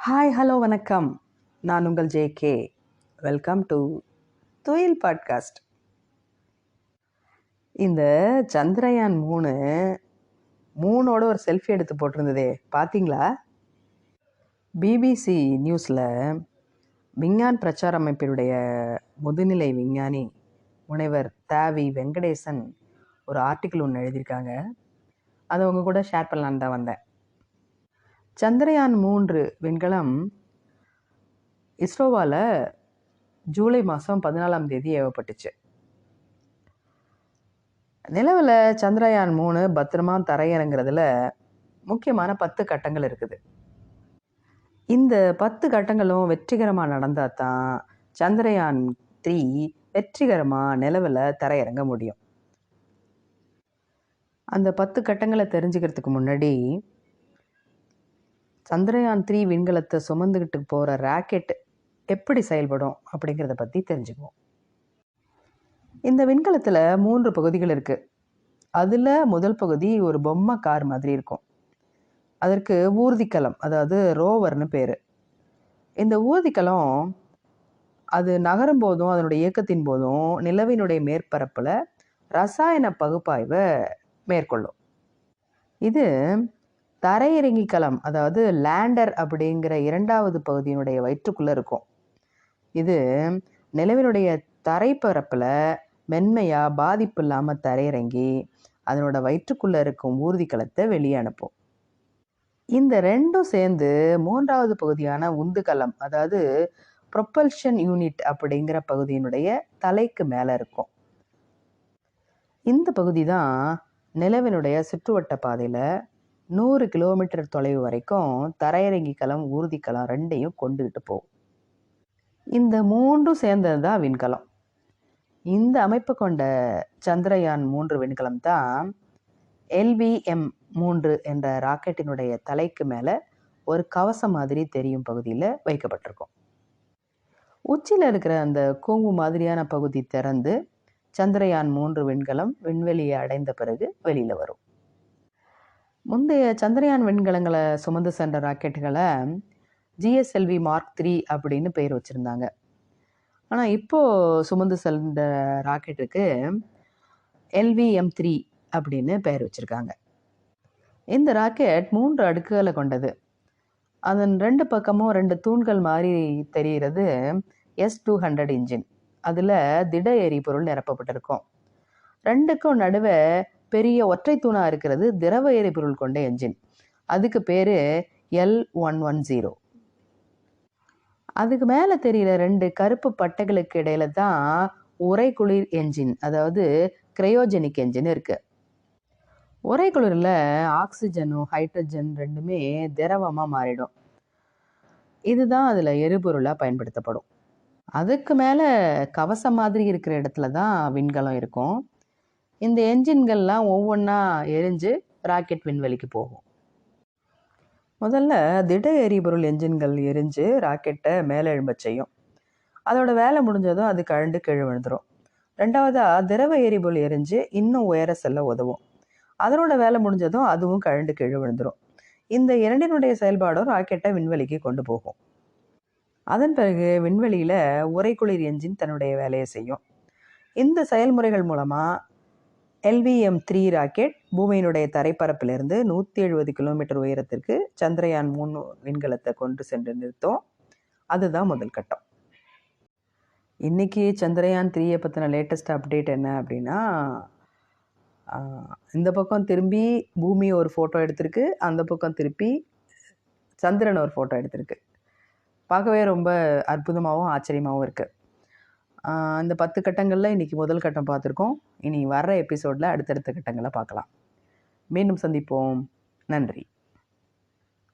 Hi hello வணக்கம். நான் உங்கள் ஜேகே. வெல்கம் டு துயில் பாட்காஸ்ட். இந்த சந்திரயான் 3 ஒரு செல்ஃபி எடுத்து போட்டிருந்ததே பார்த்தீங்களா? பிபிசி நியூஸில் விஞ்ஞான் பிரச்சார அமைப்பினுடைய முதுநிலை விஞ்ஞானி முனைவர் தாவி வெங்கடேசன் ஒரு ஆர்டிக்கிள் ஒன்று எழுதியிருக்காங்க. அதை உங்க கூட ஷேர் பண்ணலான்னு தான் வந்தேன். சந்திரயான் 3 விண்கலம் இஸ்ரோவால் ஜூலை மாதம் 14 ஏவப்பட்டுச்சு. நிலவில் சந்திரயான் 3 பத்திரமா தரையிறங்கிறதுல முக்கியமான 10 கட்டங்கள் இருக்குது. இந்த 10 கட்டங்களும் வெற்றிகரமாக நடந்தால் தான் சந்திரயான் 3 வெற்றிகரமாக நிலவில் தரையிறங்க முடியும். அந்த 10 கட்டங்களை தெரிஞ்சுக்கிறதுக்கு முன்னாடி சந்திரயான் 3 விண்கலத்தை சுமந்துக்கிட்டு போகிற ராக்கெட் எப்படி செயல்படும் அப்படிங்கிறத பற்றி தெரிஞ்சுக்குவோம். இந்த விண்கலத்தில் 3 பகுதிகள் இருக்குது. அதில் முதல் பகுதி ஒரு பொம்மை கார் மாதிரி இருக்கும். அதற்கு ஊர்திக்கலம், அதாவது ரோவர்னு பேர். இந்த ஊர்திக்கலம் அது நகரும் போதும் அதனுடைய இயக்கத்தின் போதும் நிலவினுடைய மேற்பரப்பில் ரசாயன பகுப்பாய்வை மேற்கொள்ளும். இது தரையிறங்கி கலம், அதாவது லேண்டர் அப்படிங்கிற 2வது பகுதியினுடைய வயிற்றுக்குள்ளே இருக்கும். இது நிலவினுடைய தரைப்பரப்பில் மென்மையாக பாதிப்பு இல்லாமல் தரையிறங்கி அதனோட வயிற்றுக்குள்ளே இருக்கும் ஊர்திக்கலத்தை வெளியே அனுப்பும். இந்த ரெண்டும் சேர்ந்து 3வது பகுதியான உந்துகலம், அதாவது ப்ரொப்பல்ஷன் யூனிட் அப்படிங்கிற பகுதியினுடைய தலைக்கு மேலே இருக்கும். இந்த பகுதி தான் நிலவினுடைய சுற்றுவட்ட பாதையில் 100 கிலோமீட்டர் தொலைவு வரைக்கும் தரையிறங்கி கலம் ஊர்திக்கலம் ரெண்டையும் கொண்டுகிட்டு போகும். இந்த 3 சேர்ந்தது தான் விண்கலம். இந்த அமைப்பு கொண்ட சந்திரயான் 3 விண்கலம் தான் LVM-3 என்ற ராக்கெட்டினுடைய தலைக்கு மேலே ஒரு கவசம் மாதிரி தெரியும் பகுதியில் வைக்கப்பட்டிருக்கும். உச்சியில் இருக்கிற அந்த கூம்பு மாதிரியான பகுதி திறந்து சந்திரயான் 3 விண்கலம் விண்வெளியை அடைந்த பிறகு வெளியில் வரும். முந்தைய சந்திரயான் விண்கலங்களை சுமந்து சென்ற ராக்கெட்டுகளை GSLV Mark 3 அப்படின்னு பெயர் வச்சுருந்தாங்க. ஆனால் இப்போது சுமந்து சென்ற ராக்கெட்டுக்கு LVM-3 அப்படின்னு பெயர் வச்சுருக்காங்க. இந்த ராக்கெட் 3 அடுக்குகளை கொண்டது. அதன் 2 பக்கமும் 2 தூண்கள் மாதிரி தெரிகிறது S-200 இன்ஜின். அதில் திட எரிபொருள் நிரப்பப்பட்டிருக்கும். 2க்கும் நடுவே பெரிய ஒற்றை தூணாக இருக்கிறது திரவ எரிபொருள் கொண்ட என்ஜின். அதுக்கு பேர் L110. அதுக்கு மேலே தெரிகிற 2 கருப்பு பட்டைகளுக்கு இடையில தான் உறைகுளிர் என்ஜின், அதாவது கிரையோஜெனிக் என்ஜின் இருக்குது. உறைகுளிரில் ஆக்சிஜனும் ஹைட்ரஜன் ரெண்டுமே திரவமாக மாறிடும். இதுதான் அதில் எரிபொருளாக பயன்படுத்தப்படும். அதுக்கு மேலே கவசம் மாதிரி இருக்கிற இடத்துல தான் விண்கலம் இருக்கும். இந்த என்ஜின்கள்லாம் ஒவ்வொன்றா எரிஞ்சு ராக்கெட் விண்வெளிக்கு போகும். முதல்ல திட எரிபொருள் என்ஜின்கள் எரிஞ்சு ராக்கெட்டை மேலே எழும்ப செய்யும். அதோட வேலை முடிஞ்சதும் அது கழண்டு கீழே விழுந்துடும். 2வதாக திரவ எரிபொருள் எரிஞ்சு இன்னும் உயர செல்ல உதவும். அதனோட வேலை முடிஞ்சதும் அதுவும் கழண்டு கீழே விழுந்துடும். இந்த இரண்டினுடைய செயல்பாடும் ராக்கெட்டை விண்வெளிக்கு கொண்டு போகும். அதன் பிறகு விண்வெளியில் உறைகுளிர் என்ஜின் தன்னுடைய வேலையை செய்யும். இந்த செயல்முறைகள் மூலமாக LVM-3 ராக்கெட் பூமியினுடைய தரைப்பரப்பிலிருந்து 170 கிலோமீட்டர் உயரத்திற்கு சந்திரயான் 3 விண்கலத்தை கொண்டு சென்று நிறுத்தும். அதுதான் முதல் கட்டம். இன்றைக்கி சந்திரயான் 3 பற்றின லேட்டஸ்ட் அப்டேட் என்ன அப்படின்னா, இந்த பக்கம் திரும்பி பூமி ஒரு ஃபோட்டோ எடுத்திருக்கு, அந்த பக்கம் திருப்பி சந்திரன் ஒரு ஃபோட்டோ எடுத்திருக்கு. பார்க்கவே ரொம்ப அற்புதமாகவும் ஆச்சரியமாகவும் இருக்குது. இந்த 10 கட்டங்களில் இன்றைக்கி முதல் கட்டம் பார்த்துருக்கோம். இனி வர்ற எபிசோடில் அடுத்தடுத்த கட்டங்களை பார்க்கலாம். மீண்டும் சந்திப்போம். நன்றி.